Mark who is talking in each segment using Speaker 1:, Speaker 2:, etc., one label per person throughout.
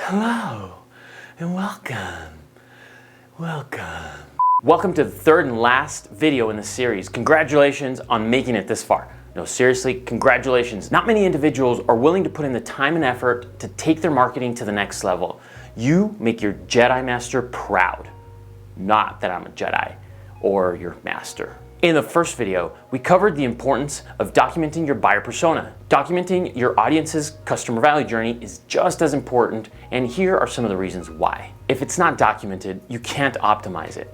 Speaker 1: Hello and welcome to the third and last video in the series. Congratulations on making it this far. No, seriously, congratulations. Not many individuals are willing to put in the time and effort to take their marketing to the next level. You make your Jedi Master proud. Not that I'm a Jedi or your master. In the first video, we covered the importance of documenting your buyer persona. Documenting your audience's customer value journey is just as important, and here are some of the reasons why. If it's not documented, you can't optimize it.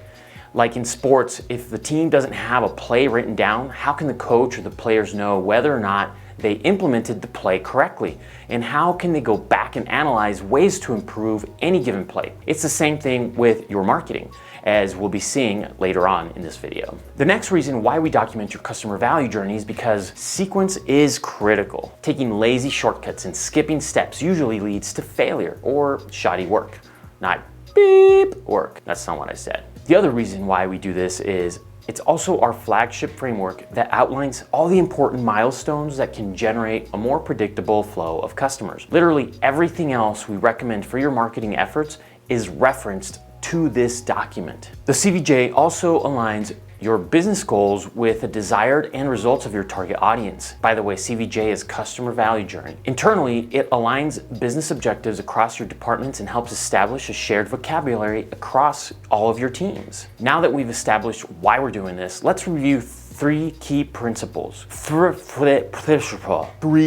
Speaker 1: Like in sports, if the team doesn't have a play written down, how can the coach or the players know whether or not they implemented the play correctly? And how can they go back and analyze ways to improve any given play? It's the same thing with your marketing, as we'll be seeing later on in this video. The next reason why we document your customer value journey is because sequence is critical. Taking lazy shortcuts and skipping steps usually leads to failure or shoddy work, not beep work. That's not what I said. The other reason why we do this is it's also our flagship framework that outlines all the important milestones that can generate a more predictable flow of customers. Literally everything else we recommend for your marketing efforts is referenced to this document. The CVJ also aligns your business goals with the desired end results of your target audience. By the way, CVJ is customer value journey. Internally, it aligns business objectives across your departments and helps establish a shared vocabulary across all of your teams. Now that we've established why we're doing this, let's review three key principles. Three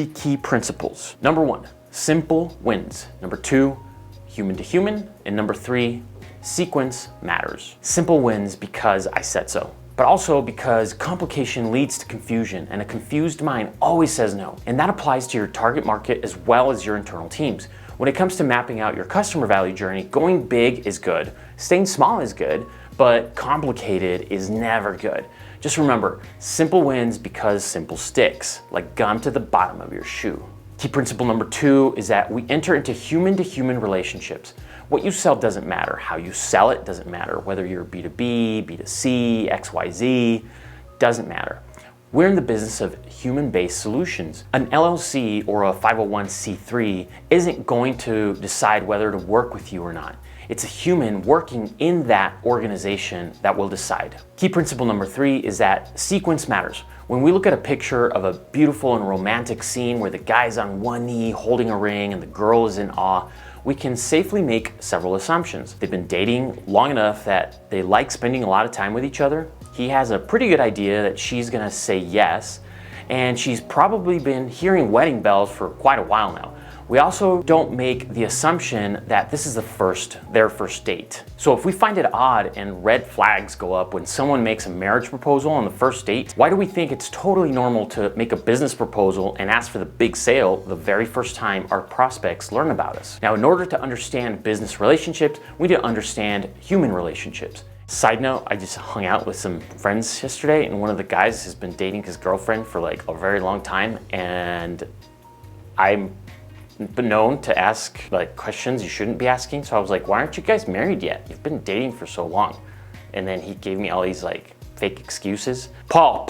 Speaker 1: key principles. Number one, simple wins. Number two, human to human. And number three, sequence matters. Simple wins because I said so, but also because complication leads to confusion, and a confused mind always says no. And that applies to your target market as well as your internal teams. When it comes to mapping out your customer value journey, going big is good, staying small is good, but complicated is never good. Just remember, simple wins because simple sticks, like gum to the bottom of your shoe. Key principle number two is that we enter into human-to-human relationships. What you sell doesn't matter. How you sell it doesn't matter. Whether you're B2B, B2C, XYZ, doesn't matter. We're in the business of human-based solutions. An LLC or a 501c3 isn't going to decide whether to work with you or not. It's a human working in that organization that will decide. Key principle number three is that sequence matters. When we look at a picture of a beautiful and romantic scene where the guy's on one knee holding a ring and the girl is in awe, we can safely make several assumptions. They've been dating long enough that they like spending a lot of time with each other. He has a pretty good idea that she's gonna say yes, and she's probably been hearing wedding bells for quite a while now. We also don't make the assumption that this is their first date. So if we find it odd and red flags go up when someone makes a marriage proposal on the first date, why do we think it's totally normal to make a business proposal and ask for the big sale the very first time our prospects learn about us? Now, in order to understand business relationships, we need to understand human relationships. Side note, I just hung out with some friends yesterday, and one of the guys has been dating his girlfriend for like a very long time, and I'm been known to ask like questions you shouldn't be asking. So I was like, why aren't you guys married yet? You've been dating for so long. And then he gave me all these like fake excuses. Paul,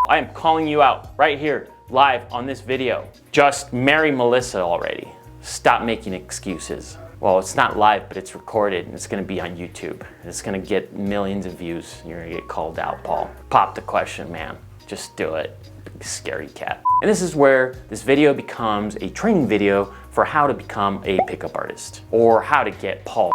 Speaker 1: I am calling you out right here, live on this video. Just marry Melissa already. Stop making excuses. Well, it's not live, but it's recorded and it's gonna be on YouTube. It's gonna get millions of views. You're gonna get called out, Paul. Pop the question, man. Just do it. Scary cat. And this is where this video becomes a training video for how to become a pickup artist, or how to get Paul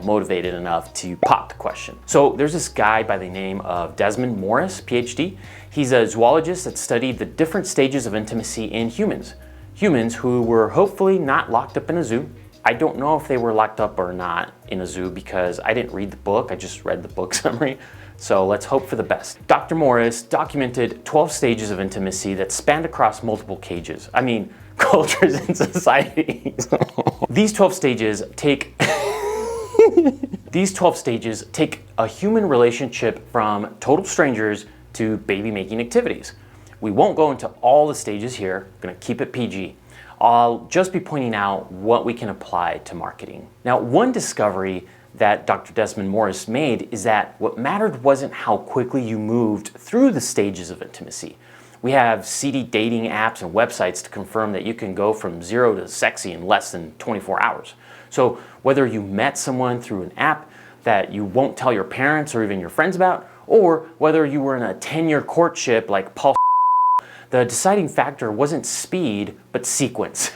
Speaker 1: motivated enough to pop the question. So there's this guy by the name of Desmond Morris, PhD. He's a zoologist that studied the different stages of intimacy in humans. Humans who were hopefully not locked up in a zoo. I don't know if they were locked up or not in a zoo because I didn't read the book, I just read the book summary. So let's hope for the best. Dr. Morris documented 12 stages of intimacy that spanned across multiple cultures and societies. These 12 stages take a human relationship from total strangers to baby making activities. We won't go into all the stages here, I'm gonna keep it PG. I'll just be pointing out what we can apply to marketing. Now, one discovery that Dr. Desmond Morris made is that what mattered wasn't how quickly you moved through the stages of intimacy. We have seedy dating apps and websites to confirm that you can go from 0 to sexy in less than 24 hours. So whether you met someone through an app that you won't tell your parents or even your friends about, or whether you were in a 10-year courtship like Paul, the deciding factor wasn't speed, but sequence.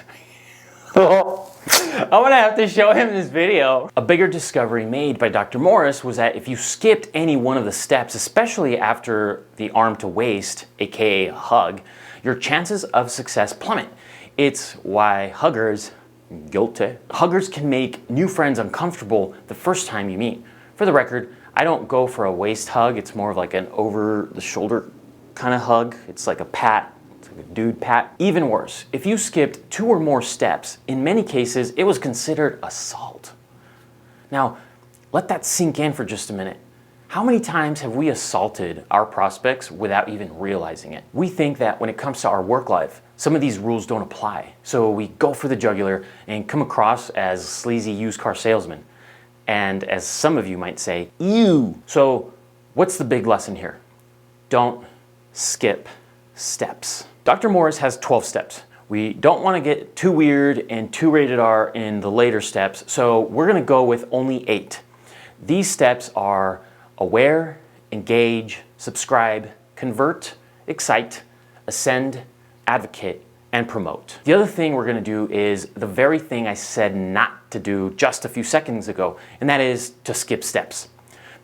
Speaker 1: I'm gonna have to show him this video. A bigger discovery made by Dr. Morris was that if you skipped any one of the steps, especially after the arm to waist, aka a hug, your chances of success plummet. It's why huggers, guilty, huggers can make new friends uncomfortable the first time you meet. For the record, I don't go for a waist hug. It's more of like an over the shoulder kind of hug. It's like a pat. A dude pat. Even worse, if you skipped 2 or more steps, in many cases, it was considered assault. Now, let that sink in for just a minute. How many times have we assaulted our prospects without even realizing it? We think that when it comes to our work life, some of these rules don't apply. So we go for the jugular and come across as sleazy used car salesmen. And as some of you might say, ew. So what's the big lesson here? Don't skip steps. Dr. Morris has 12 steps. We don't want to get too weird and too rated R in the later steps, so we're going to go with only 8. These steps are aware, engage, subscribe, convert, excite, ascend, advocate, and promote. The other thing we're going to do is the very thing I said not to do just a few seconds ago, and that is to skip steps.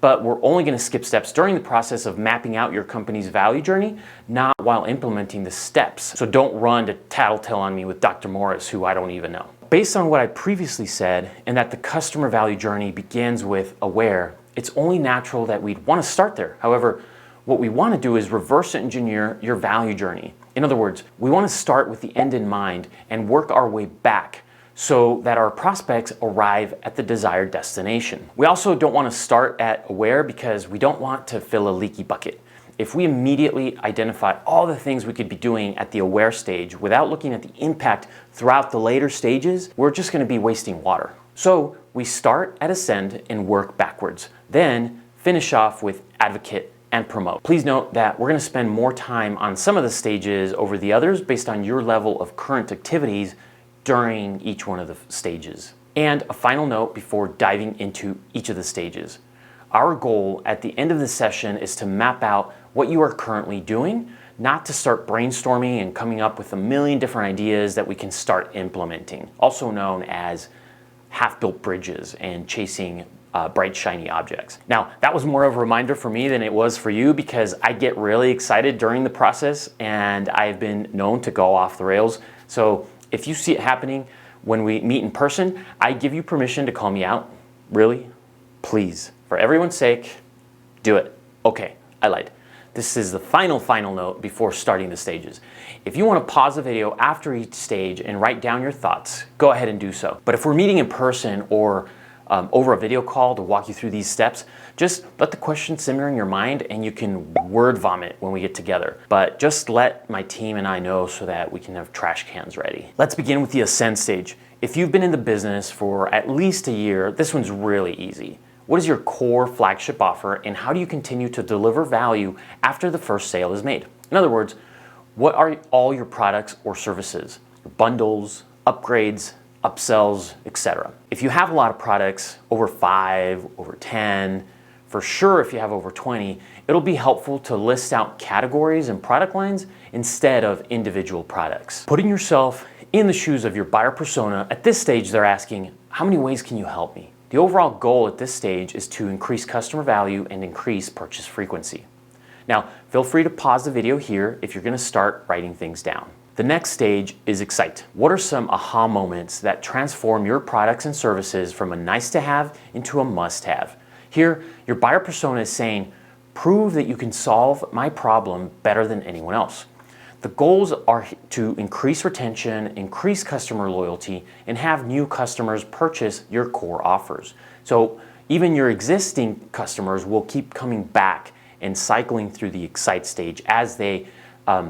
Speaker 1: But we're only going to skip steps during the process of mapping out your company's value journey, not while implementing the steps. So don't run to tattletale on me with Dr. Morris, who I don't even know. Based on what I previously said, and that the customer value journey begins with aware, it's only natural that we'd want to start there. However, what we want to do is reverse engineer your value journey. In other words, we want to start with the end in mind and work our way back so that our prospects arrive at the desired destination. We also don't want to start at aware because we don't want to fill a leaky bucket. If we immediately identify all the things we could be doing at the aware stage without looking at the impact throughout the later stages, we're just going to be wasting water. So we start at ascend and work backwards, then finish off with advocate and promote. Please note that we're going to spend more time on some of the stages over the others based on your level of current activities during each one of the stages. And a final note before diving into each of the stages. Our goal at the end of the session is to map out what you are currently doing, not to start brainstorming and coming up with a million different ideas that we can start implementing, also known as half-built bridges and chasing bright, shiny objects. Now, that was more of a reminder for me than it was for you because I get really excited during the process and I've been known to go off the rails. So if you see it happening when we meet in person, I give you permission to call me out. Really? Please. For everyone's sake, do it. Okay, I lied. This is the final note before starting the stages. If you want to pause the video after each stage and write down your thoughts, go ahead and do so. But if we're meeting in person or over a video call to walk you through these steps, just let the question simmer in your mind and you can word vomit when we get together. But just let my team and I know so that we can have trash cans ready. Let's begin with the ascend stage. If you've been in the business for at least a year, this one's really easy. What is your core flagship offer and how do you continue to deliver value after the first sale is made? In other words, what are all your products or services? Your bundles, upgrades, upsells, etc. If you have a lot of products, over 5, over 10, for sure if you have over 20, it'll be helpful to list out categories and product lines instead of individual products. Putting yourself in the shoes of your buyer persona, at this stage they're asking, how many ways can you help me? The overall goal at this stage is to increase customer value and increase purchase frequency. Now, feel free to pause the video here if you're going to start writing things down. The next stage is excite. What are some aha moments that transform your products and services from a nice to have into a must have? Here, your buyer persona is saying, prove that you can solve my problem better than anyone else. The goals are to increase retention, increase customer loyalty, and have new customers purchase your core offers. So even your existing customers will keep coming back and cycling through the excite stage as they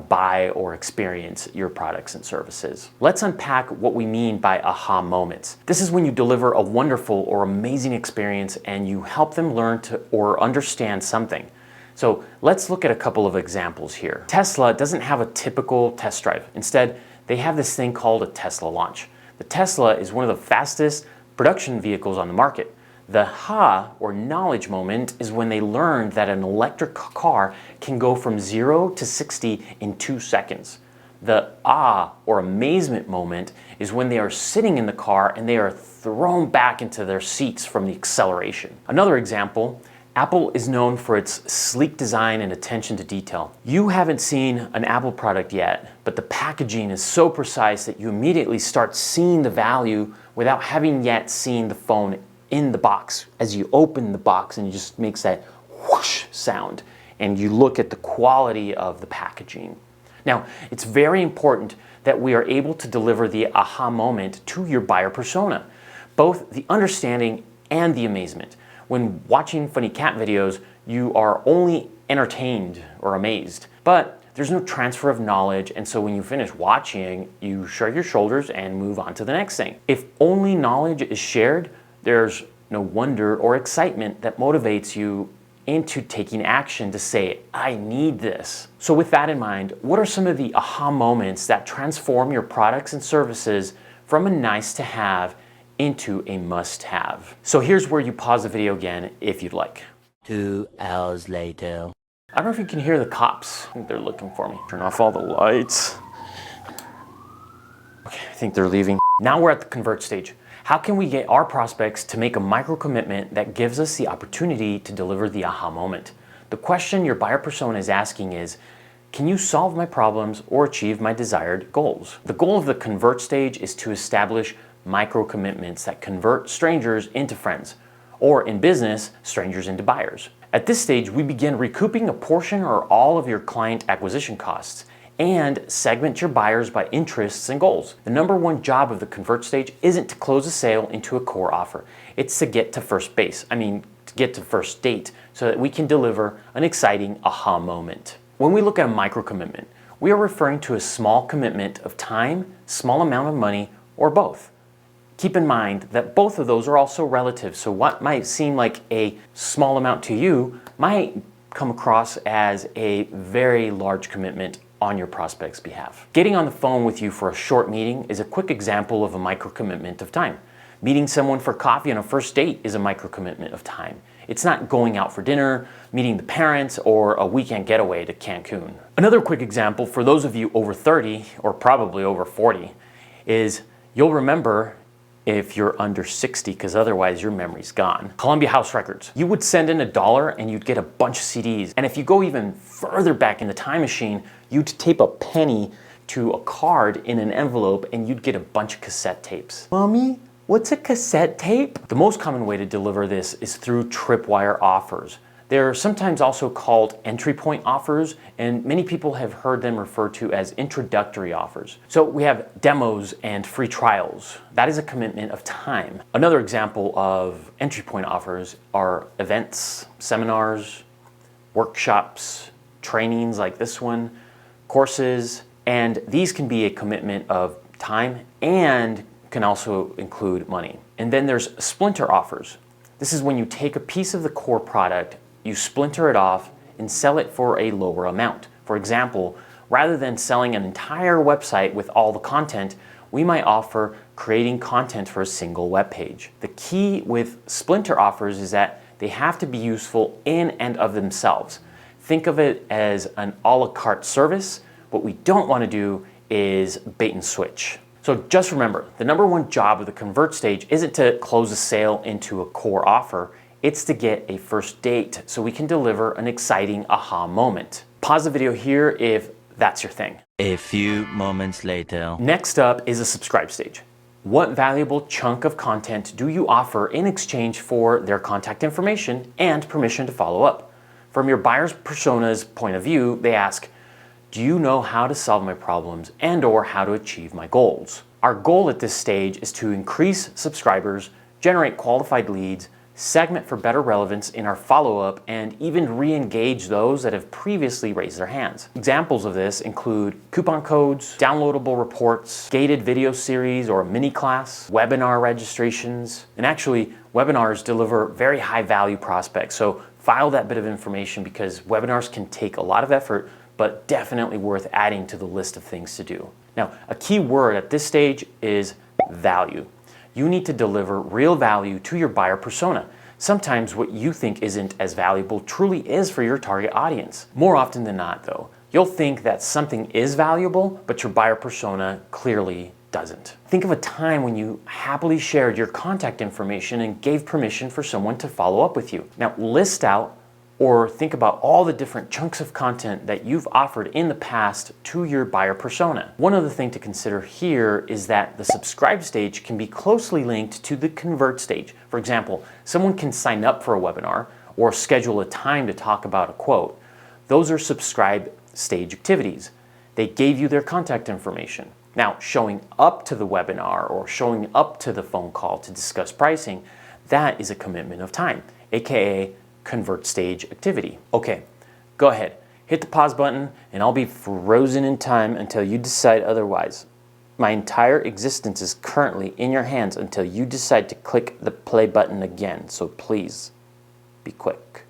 Speaker 1: buy or experience your products and services. Let's unpack what we mean by aha moments. This is when you deliver a wonderful or amazing experience and you help them learn to or understand something. So let's look at a couple of examples here. Tesla doesn't have a typical test drive. Instead, they have this thing called a Tesla launch. The Tesla is one of the fastest production vehicles on the market. The ha, or knowledge moment, is when they learned that an electric car can go from 0 to 60 in 2 seconds. The ah, or amazement moment, is when they are sitting in the car and they are thrown back into their seats from the acceleration. Another example, Apple is known for its sleek design and attention to detail. You haven't seen an Apple product yet, but the packaging is so precise that you immediately start seeing the value without having yet seen the phone in the box. As you open the box and it just makes that whoosh sound, and you look at the quality of the packaging. Now, it's very important that we are able to deliver the aha moment to your buyer persona, both the understanding and the amazement. When watching funny cat videos, you are only entertained or amazed, but there's no transfer of knowledge, and so when you finish watching, you shrug your shoulders and move on to the next thing. If only knowledge is shared, there's no wonder or excitement that motivates you into taking action to say, I need this. So with that in mind, what are some of the aha moments that transform your products and services from a nice to have into a must have? So here's where you pause the video again if you'd like.
Speaker 2: 2 hours later.
Speaker 1: I don't know if you can hear the cops. I think they're looking for me. Turn off all the lights. Okay, I think they're leaving. Now we're at the convert stage. How can we get our prospects to make a micro commitment that gives us the opportunity to deliver the aha moment? The question your buyer persona is asking is, can you solve my problems or achieve my desired goals? The goal of the convert stage is to establish micro commitments that convert strangers into friends, or in business, strangers into buyers. At this stage, we begin recouping a portion or all of your client acquisition costs and segment your buyers by interests and goals. The number one job of the convert stage isn't to close a sale into a core offer. It's to get to first base. To get to first date so that we can deliver an exciting aha moment. When we look at a micro commitment, we are referring to a small commitment of time, small amount of money, or both. Keep in mind that both of those are also relative, so what might seem like a small amount to you might come across as a very large commitment on your prospect's behalf. Getting on the phone with you for a short meeting is a quick example of a micro commitment of time. Meeting someone for coffee on a first date is a micro commitment of time. It's not going out for dinner, meeting the parents, or a weekend getaway to Cancun. Another quick example for those of you over 30, or probably over 40, is you'll remember if you're under 60, because otherwise your memory's gone. Columbia House Records. You would send in $1 and you'd get a bunch of CDs. And if you go even further back in the time machine, you'd tape a penny to a card in an envelope and you'd get a bunch of cassette tapes. Mommy, what's a cassette tape? The most common way to deliver this is through tripwire offers. They're sometimes also called entry point offers, and many people have heard them referred to as introductory offers. So we have demos and free trials. That is a commitment of time. Another example of entry point offers are events, seminars, workshops, trainings like this one, courses, and these can be a commitment of time and can also include money. And then there's splinter offers. This is when you take a piece of the core product, you splinter it off and sell it for a lower amount. For example, rather than selling an entire website with all the content, we might offer creating content for a single web page. The key with splinter offers is that they have to be useful in and of themselves. Think of it as an a la carte service. What we don't want to do is bait and switch. So just remember, the number one job of the convert stage isn't to close a sale into a core offer. It's to get a first date so we can deliver an exciting aha moment. Pause the video here if that's your thing.
Speaker 2: A few moments later.
Speaker 1: Next up is a subscribe stage. What valuable chunk of content do you offer in exchange for their contact information and permission to follow up? From your buyer's persona's point of view, they ask, do you know how to solve my problems and/or how to achieve my goals? Our goal at this stage is to increase subscribers, generate qualified leads, segment for better relevance in our follow-up, and even re-engage those that have previously raised their hands. Examples of this include coupon codes, downloadable reports, gated video series or mini class, webinar registrations, and actually webinars deliver very high value prospects. So file that bit of information because webinars can take a lot of effort, but definitely worth adding to the list of things to do. Now, a key word at this stage is value. You need to deliver real value to your buyer persona. Sometimes what you think isn't as valuable truly is for your target audience. More often than not, though, you'll think that something is valuable, but your buyer persona clearly doesn't. Think of a time when you happily shared your contact information and gave permission for someone to follow up with you. Now, list out or think about all the different chunks of content that you've offered in the past to your buyer persona. One other thing to consider here is that the subscribe stage can be closely linked to the convert stage. For example, someone can sign up for a webinar or schedule a time to talk about a quote. Those are subscribe stage activities. They gave you their contact information. Now, showing up to the webinar or showing up to the phone call to discuss pricing, that is a commitment of time, aka convert stage activity. Okay, go ahead, hit the pause button and I'll be frozen in time until you decide otherwise. My entire existence is currently in your hands until you decide to click the play button again, so please be quick.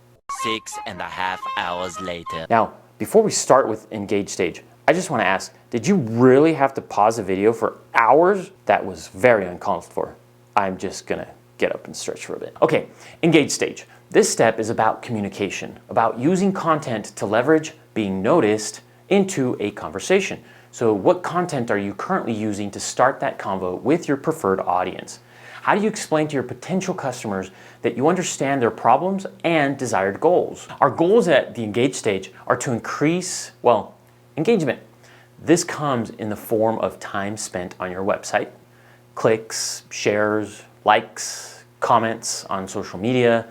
Speaker 2: 6.5 hours later.
Speaker 1: Now, before we start with engage stage, I just want to ask, did you really have to pause the video for hours? That was very uncalled for. I'm just gonna get up and stretch for a bit. Okay, engage stage. This step is about communication, about using content to leverage being noticed into a conversation. So what content are you currently using to start that convo with your preferred audience? How do you explain to your potential customers that you understand their problems and desired goals? Our goals at the engage stage are to increase, engagement. This comes in the form of time spent on your website, clicks, shares, likes, comments on social media,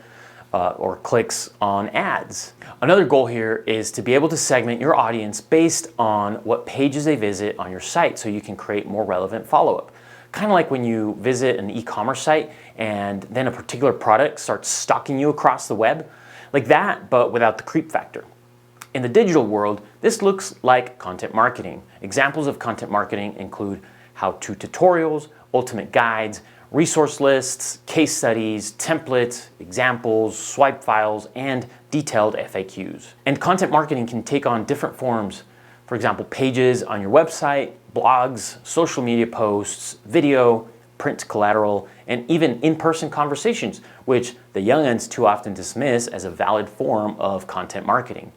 Speaker 1: or clicks on ads. Another goal here is to be able to segment your audience based on what pages they visit on your site so you can create more relevant follow-up. Kind of like when you visit an e-commerce site and then a particular product starts stalking you across the web, like that, but without the creep factor. In the digital world, this looks like content marketing. Examples of content marketing include how-to tutorials, ultimate guides, resource lists, case studies, templates, examples, swipe files, and detailed FAQs. And content marketing can take on different forms. For example, pages on your website, blogs, social media posts, video, print collateral, and even in-person conversations, which the young'uns too often dismiss as a valid form of content marketing.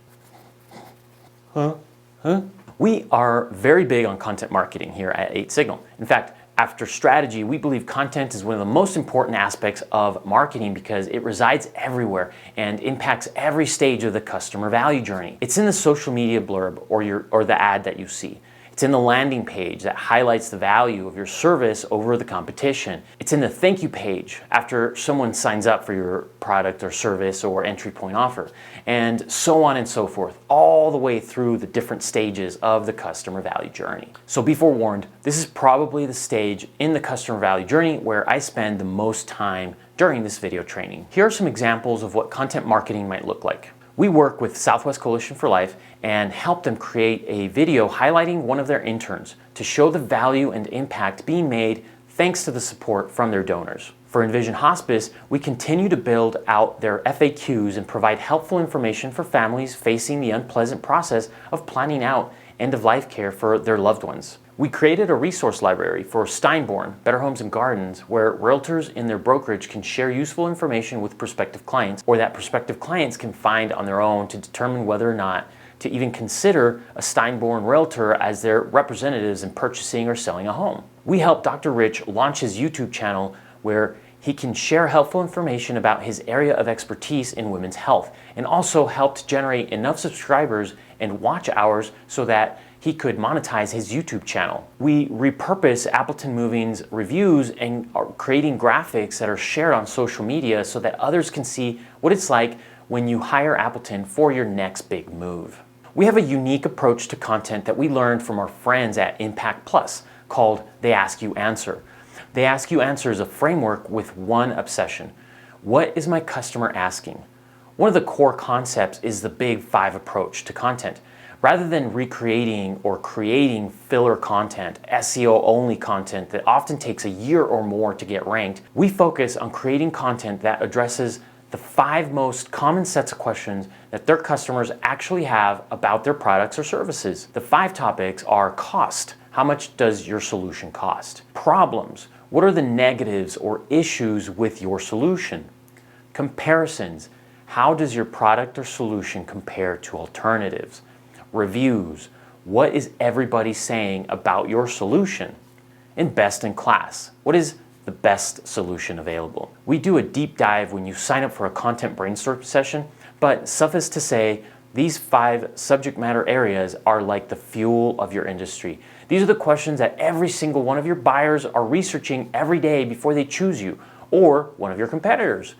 Speaker 1: We are very big on content marketing here at 8 Signal. In fact, after strategy, we believe content is one of the most important aspects of marketing because it resides everywhere and impacts every stage of the customer value journey. It's in the social media blurb or the ad that you see. It's in the landing page that highlights the value of your service over the competition. It's in the thank you page after someone signs up for your product or service or entry point offer, and so on and so forth, all the way through the different stages of the customer value journey. So be forewarned, this is probably the stage in the customer value journey where I spend the most time during this video training. Here are some examples of what content marketing might look like. We work with Southwest Coalition for Life and help them create a video highlighting one of their interns to show the value and impact being made thanks to the support from their donors. For Envision Hospice, we continue to build out their FAQs and provide helpful information for families facing the unpleasant process of planning out end-of-life care for their loved ones. We created a resource library for Steinborn, Better Homes and Gardens, where realtors in their brokerage can share useful information with prospective clients, or that prospective clients can find on their own to determine whether or not to even consider a Steinborn realtor as their representatives in purchasing or selling a home. We helped Dr. Rich launch his YouTube channel where he can share helpful information about his area of expertise in women's health, and also helped generate enough subscribers and watch hours so that he could monetize his YouTube channel. We repurpose Appleton Moving's reviews and are creating graphics that are shared on social media so that others can see what it's like when you hire Appleton for your next big move. We have a unique approach to content that we learned from our friends at Impact Plus called They Ask You Answer. They Ask You Answer is a framework with one obsession. What is my customer asking? One of the core concepts is the Big Five approach to content. Rather than recreating or creating filler content, SEO-only content that often takes a year or more to get ranked, we focus on creating content that addresses the 5 most common sets of questions that their customers actually have about their products or services. The 5 topics are cost. How much does your solution cost? Problems. What are the negatives or issues with your solution? Comparisons. How does your product or solution compare to alternatives? Reviews. What is everybody saying about your solution? And best in class. What is the best solution available? We do a deep dive when you sign up for a content brainstorm session, but suffice to say, these 5 subject matter areas are like the fuel of your industry. These are the questions that every single one of your buyers are researching every day before they choose you or one of your competitors.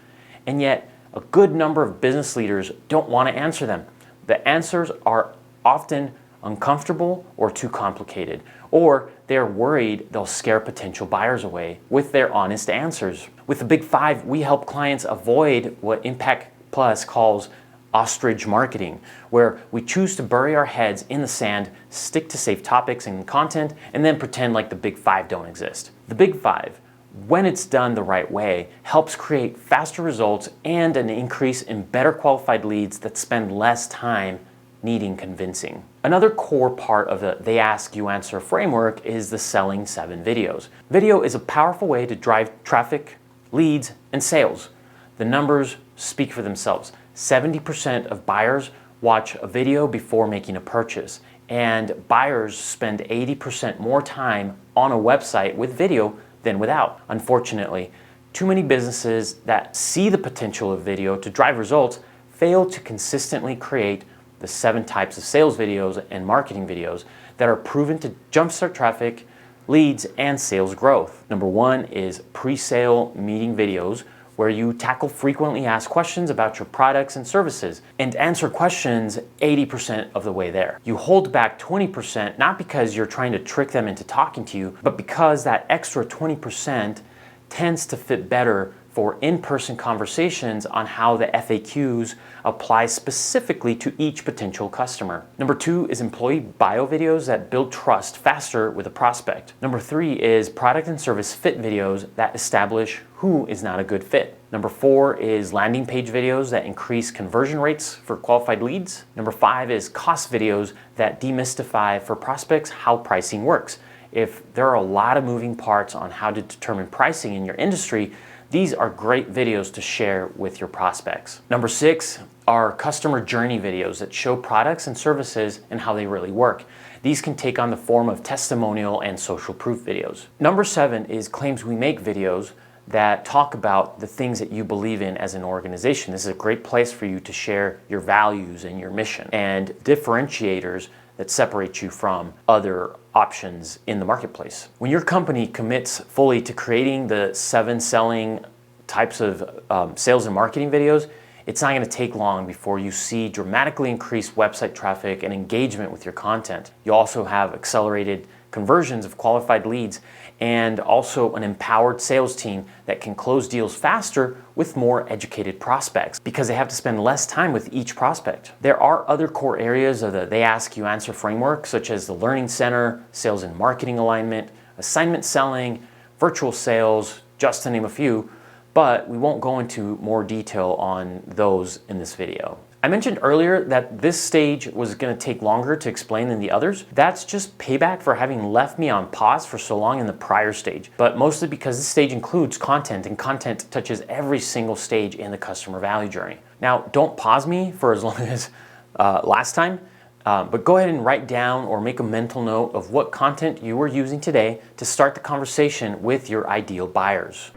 Speaker 1: And yet, a good number of business leaders don't want to answer them. The answers are often uncomfortable or too complicated, or they're worried they'll scare potential buyers away with their honest answers. With the Big 5, we help clients avoid what Impact Plus calls ostrich marketing, where we choose to bury our heads in the sand, stick to safe topics and content, and then pretend like the Big 5 don't exist. The Big 5, when it's done the right way, helps create faster results and an increase in better qualified leads that spend less time needing convincing. Another core part of the They Ask You Answer framework is the Selling 7 videos. Video is a powerful way to drive traffic, leads, and sales. The numbers speak for themselves. 70% of buyers watch a video before making a purchase, and buyers spend 80% more time on a website with video than without. Unfortunately, too many businesses that see the potential of video to drive results fail to consistently create the 7 types of sales videos and marketing videos that are proven to jumpstart traffic, leads, and sales growth. Number 1 is pre-sale meeting videos, where you tackle frequently asked questions about your products and services and answer questions 80% of the way there. You hold back 20% not because you're trying to trick them into talking to you, but because that extra 20% tends to fit better for in-person conversations on how the FAQs apply specifically to each potential customer. Number 2 is employee bio videos that build trust faster with a prospect. Number 3 is product and service fit videos that establish who is not a good fit. Number 4 is landing page videos that increase conversion rates for qualified leads. Number 5 is cost videos that demystify for prospects how pricing works. If there are a lot of moving parts on how to determine pricing in your industry, these are great videos to share with your prospects. Number 6 are customer journey videos that show products and services and how they really work. These can take on the form of testimonial and social proof videos. Number 7 is claims we make videos that talk about the things that you believe in as an organization. This is a great place for you to share your values and your mission and differentiators that separate you from other options in the marketplace. When your company commits fully to creating the 7 selling types of sales and marketing videos, it's not going to take long before you see dramatically increased website traffic and engagement with your content. You also have accelerated conversions of qualified leads and also an empowered sales team that can close deals faster with more educated prospects because they have to spend less time with each prospect. There are other core areas of the They Ask You Answer framework, such as the Learning Center, sales and marketing alignment, assignment selling, virtual sales, just to name a few, but we won't go into more detail on those in this video. I mentioned earlier that this stage was going to take longer to explain than the others. That's just payback for having left me on pause for so long in the prior stage, but mostly because this stage includes content, and content touches every single stage in the customer value journey. Now, don't pause me for as long as last time, but go ahead and write down or make a mental note of what content you are using today to start the conversation with your ideal buyers.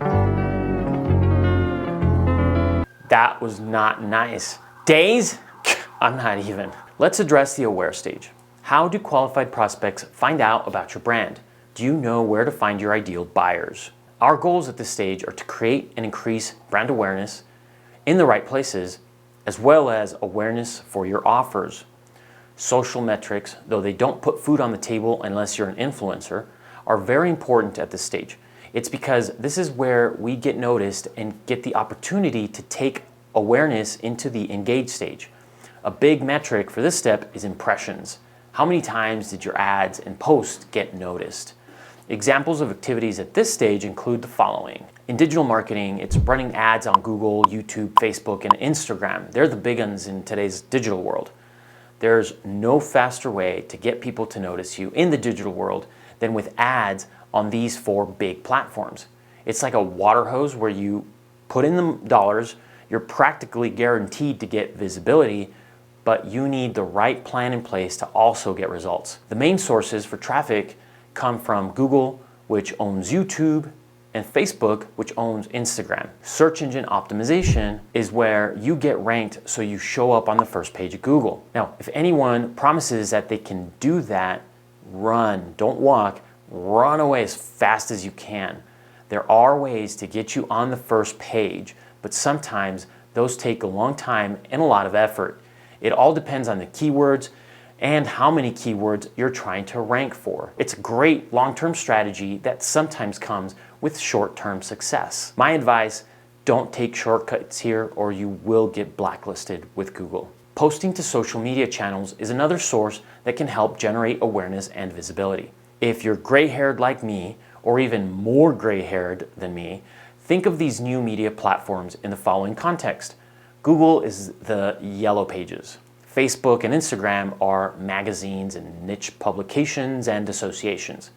Speaker 1: That was not nice. Days? I'm not even. Let's address the aware stage. How do qualified prospects find out about your brand? Do you know where to find your ideal buyers? Our goals at this stage are to create and increase brand awareness in the right places, as well as awareness for your offers. Social metrics, though they don't put food on the table unless you're an influencer, are very important at this stage. It's because this is where we get noticed and get the opportunity to take awareness into the engage stage. A big metric for this step is impressions. How many times did your ads and posts get noticed? Examples of activities at this stage include the following. In digital marketing, it's running ads on Google, YouTube, Facebook, and Instagram. They're the big ones in today's digital world. There's no faster way to get people to notice you in the digital world than with ads on these 4 big platforms. It's like a water hose where you put in the dollars, you're practically guaranteed to get visibility, but you need the right plan in place to also get results. The main sources for traffic come from Google, which owns YouTube, and Facebook, which owns Instagram. Search engine optimization is where you get ranked so you show up on the first page of Google. Now, if anyone promises that they can do that, run, don't walk, run away as fast as you can. There are ways to get you on the first page, but sometimes those take a long time and a lot of effort. It all depends on the keywords and how many keywords you're trying to rank for. It's a great long-term strategy that sometimes comes with short-term success. My advice, don't take shortcuts here or you will get blacklisted with Google. Posting to social media channels is another source that can help generate awareness and visibility. If you're gray-haired like me, or even more gray-haired than me, think of these new media platforms in the following context. Google is the yellow pages. Facebook and Instagram are magazines and niche publications and associations.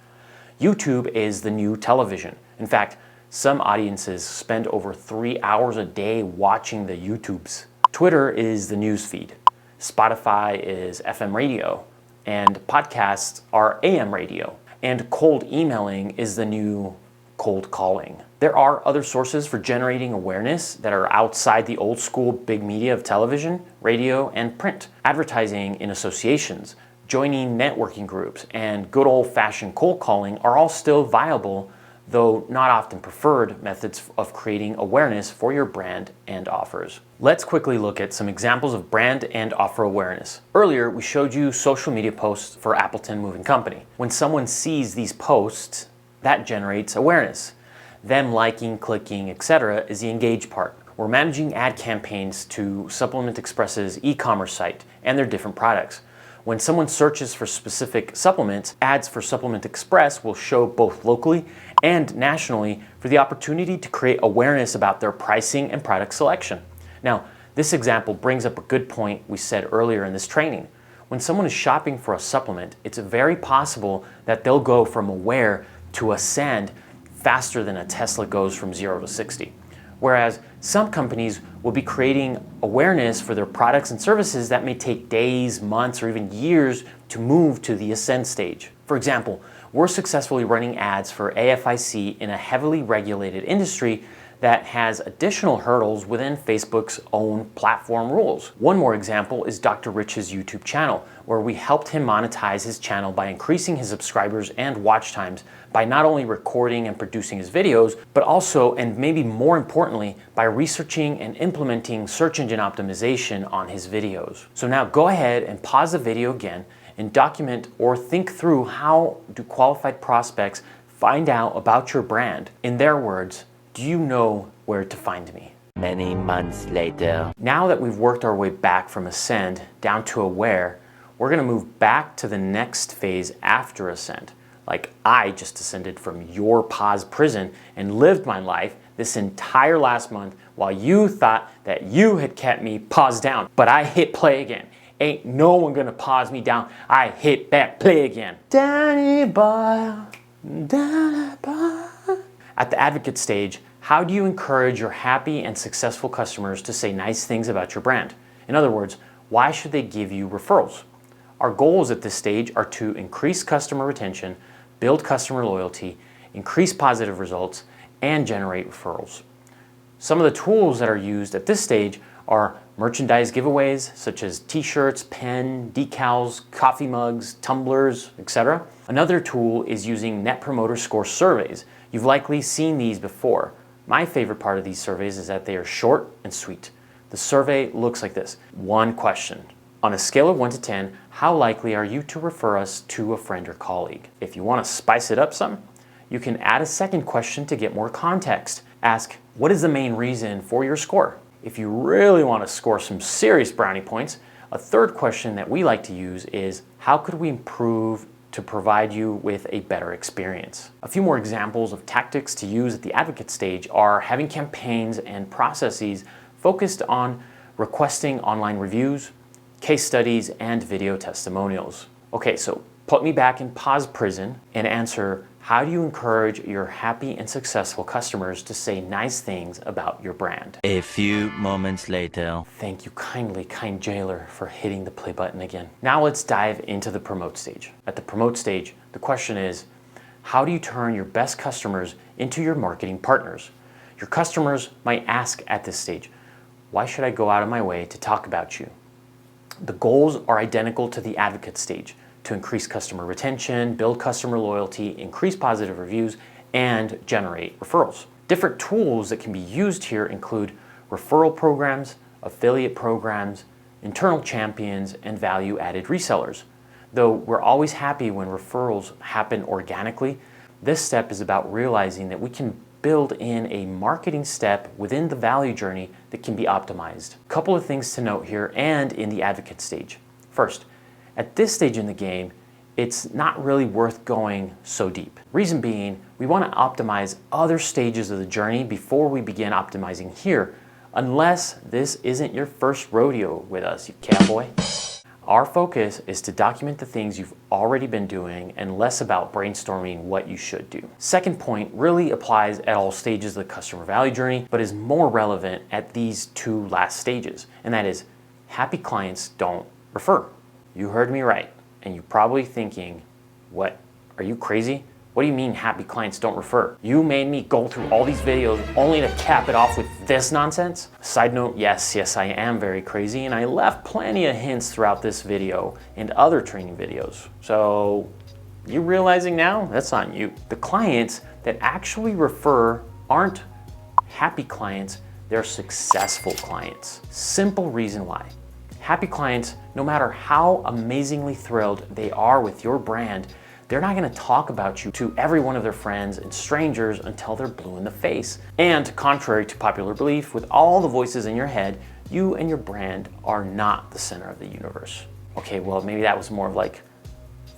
Speaker 1: YouTube is the new television. In fact, some audiences spend over 3 hours a day watching the YouTubes. Twitter is the news feed. Spotify is FM radio. And podcasts are AM radio. And cold emailing is the new cold calling. There are other sources for generating awareness that are outside the old school big media of television, radio, and print. Advertising in associations, joining networking groups, and good old-fashioned cold calling are all still viable, though not often preferred methods of creating awareness for your brand and offers. Let's quickly look at some examples of brand and offer awareness. Earlier, we showed you social media posts for Appleton Moving Company. When someone sees these posts, that generates awareness. Them liking, clicking, etc. is the engage part. We're managing ad campaigns to Supplement Express's e-commerce site and their different products. When someone searches for specific supplements, ads for Supplement Express will show both locally and nationally for the opportunity to create awareness about their pricing and product selection. Now, this example brings up a good point we said earlier in this training. When someone is shopping for a supplement, it's very possible that they'll go from aware to ascend faster than a Tesla goes from 0 to 60. Whereas some companies will be creating awareness for their products and services that may take days, months, or even years to move to the ascend stage. For example, we're successfully running ads for AFIC in a heavily regulated industry that has additional hurdles within Facebook's own platform rules. One more example is Dr. Rich's YouTube channel, where we helped him monetize his channel by increasing his subscribers and watch times by not only recording and producing his videos, but also, and maybe more importantly, by researching and implementing search engine optimization on his videos. So now go ahead and pause the video again and document or think through how do qualified prospects find out about your brand. In their words, do you know where to find me?
Speaker 2: Many months later.
Speaker 1: Now that we've worked our way back from ascend down to aware, we're gonna move back to the next phase after ascend. Like I just ascended from your pause prison and lived my life this entire last month while you thought that you had kept me paused down. But I hit play again. Ain't no one gonna pause me down. I hit that play again. Danny boy, Danny boy. At the advocate stage, how do you encourage your happy and successful customers to say nice things about your brand? In other words, why should they give you referrals? Our goals at this stage are to increase customer retention, build customer loyalty, increase positive results, and generate referrals. Some of the tools that are used at this stage are merchandise giveaways such as t-shirts, pen, decals, coffee mugs, tumblers, etc. Another tool is using Net Promoter Score surveys. You've likely seen these before. My favorite part of these surveys is that they are short and sweet. The survey looks like this. 1 question. On a scale of 1 to 10, how likely are you to refer us to a friend or colleague? If you want to spice it up some, you can add a second question to get more context. Ask, what is the main reason for your score? If you really want to score some serious brownie points, a third question that we like to use is, how could we improve to provide you with a better experience? A few more examples of tactics to use at the advocate stage are having campaigns and processes focused on requesting online reviews, case studies, and video testimonials. Okay, so put me back in pause prison and answer, how do you encourage your happy and successful customers to say nice things about your brand?
Speaker 2: A few moments later.
Speaker 1: Thank you kindly, kind jailer, for hitting the play button again. Now let's dive into the promote stage. At the promote stage, the question is, how do you turn your best customers into your marketing partners? Your customers might ask at this stage, why should I go out of my way to talk about you? The goals are identical to the advocate stage: to increase customer retention, build customer loyalty, increase positive reviews, and generate referrals. Different tools that can be used here include referral programs, affiliate programs, internal champions, and value-added resellers. Though we're always happy when referrals happen organically, this step is about realizing that we can build in a marketing step within the value journey that can be optimized. A couple of things to note here and in the advocate stage. First, at this stage in the game, it's not really worth going so deep. Reason being, we want to optimize other stages of the journey before we begin optimizing here, unless this isn't your first rodeo with us, you cowboy. Our focus is to document the things you've already been doing and less about brainstorming what you should do. Second point really applies at all stages of the customer value journey, but is more relevant at these two last stages, and that is, happy clients don't refer. You heard me right, and you're probably thinking, what, are you crazy? What do you mean happy clients don't refer? You made me go through all these videos only to cap it off with this nonsense? Side note, yes, I am very crazy, and I left plenty of hints throughout this video and other training videos. So, you realizing now? That's on you. The clients that actually refer aren't happy clients, they're successful clients. Simple reason why. Happy clients, no matter how amazingly thrilled they are with your brand, they're not gonna talk about you to every one of their friends and strangers until they're blue in the face. And contrary to popular belief, with all the voices in your head, you and your brand are not the center of the universe. Okay, well, maybe that was more of like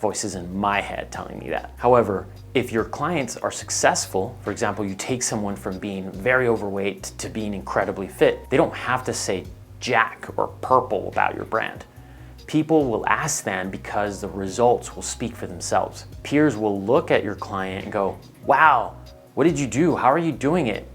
Speaker 1: voices in my head telling me that. However, if your clients are successful, for example, you take someone from being very overweight to being incredibly fit, they don't have to say jack or purple about your brand. People will ask them because the results will speak for themselves. Peers will look at your client and go, wow, what did you do? How are you doing it?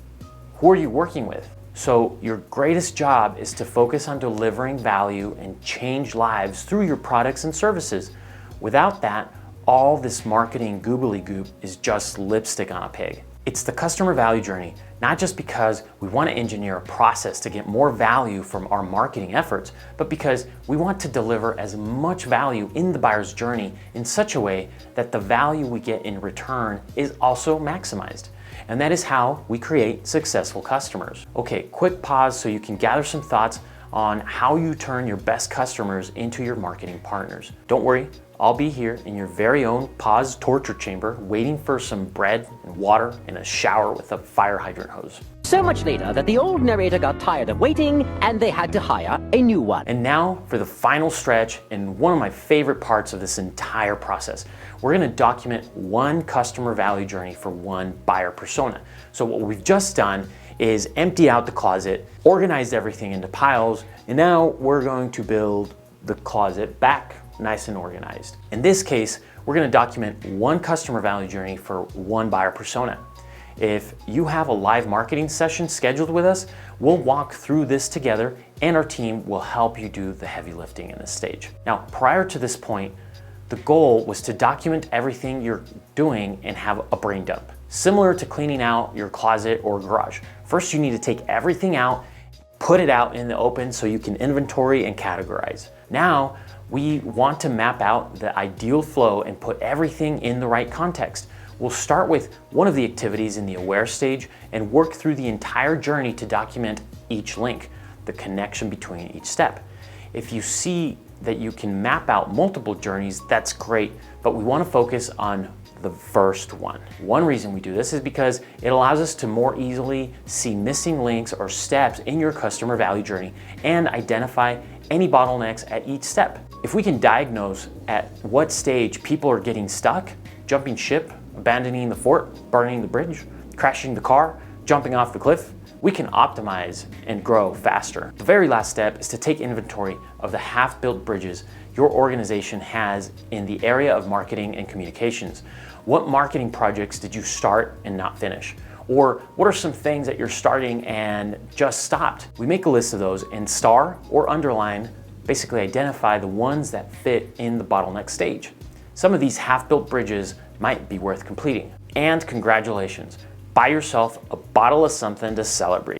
Speaker 1: Who are you working with? So your greatest job is to focus on delivering value and change lives through your products and services. Without that, all this marketing goobly-goop is just lipstick on a pig. It's the customer value journey, not just because we want to engineer a process to get more value from our marketing efforts, but because we want to deliver as much value in the buyer's journey in such a way that the value we get in return is also maximized. And that is how we create successful customers. Okay, quick pause so you can gather some thoughts on how you turn your best customers into your marketing partners. Don't worry, I'll be here in your very own pause torture chamber waiting for some bread and water and a shower with a fire hydrant hose.
Speaker 3: So much later that the old narrator got tired of waiting and they had to hire a new one.
Speaker 1: And now for the final stretch and one of my favorite parts of this entire process. We're gonna document one customer value journey for one buyer persona. So what we've just done is empty out the closet, organized everything into piles, and now we're going to build the closet back nice and organized. In this case, we're gonna document one customer value journey for one buyer persona. If you have a live marketing session scheduled with us, we'll walk through this together and our team will help you do the heavy lifting in this stage. Now, prior to this point, the goal was to document everything you're doing and have a brain dump. Similar to cleaning out your closet or garage. First, you need to take everything out, put it out in the open so you can inventory and categorize. Now, we want to map out the ideal flow and put everything in the right context. We'll start with one of the activities in the aware stage and work through the entire journey to document each link, the connection between each step. If you see that you can map out multiple journeys, that's great, but we want to focus on the first one. One reason we do this is because it allows us to more easily see missing links or steps in your customer value journey and identify any bottlenecks at each step. If we can diagnose at what stage people are getting stuck, jumping ship, abandoning the fort, burning the bridge, crashing the car, jumping off the cliff, we can optimize and grow faster. The very last step is to take inventory of the half-built bridges your organization has in the area of marketing and communications. What marketing projects did you start and not finish? Or what are some things that you're starting and just stopped? We make a list of those and star or underline, basically identify the ones that fit in the bottleneck stage. Some of these half-built bridges might be worth completing. And congratulations, buy yourself a bottle of something to celebrate.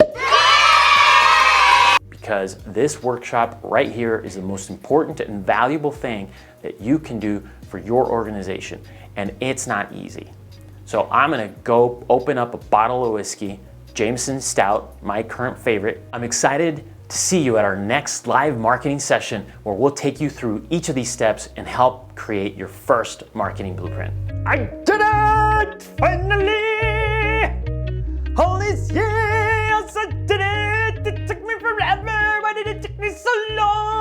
Speaker 1: Because this workshop right here is the most important and valuable thing that you can do for your organization, and it's not easy. So I'm gonna go open up a bottle of whiskey, Jameson Stout, my current favorite. I'm excited to see you at our next live marketing session where we'll take you through each of these steps and help create your first marketing blueprint. I did it! Finally! All these years I did it! It took me forever! Why did it take me so long?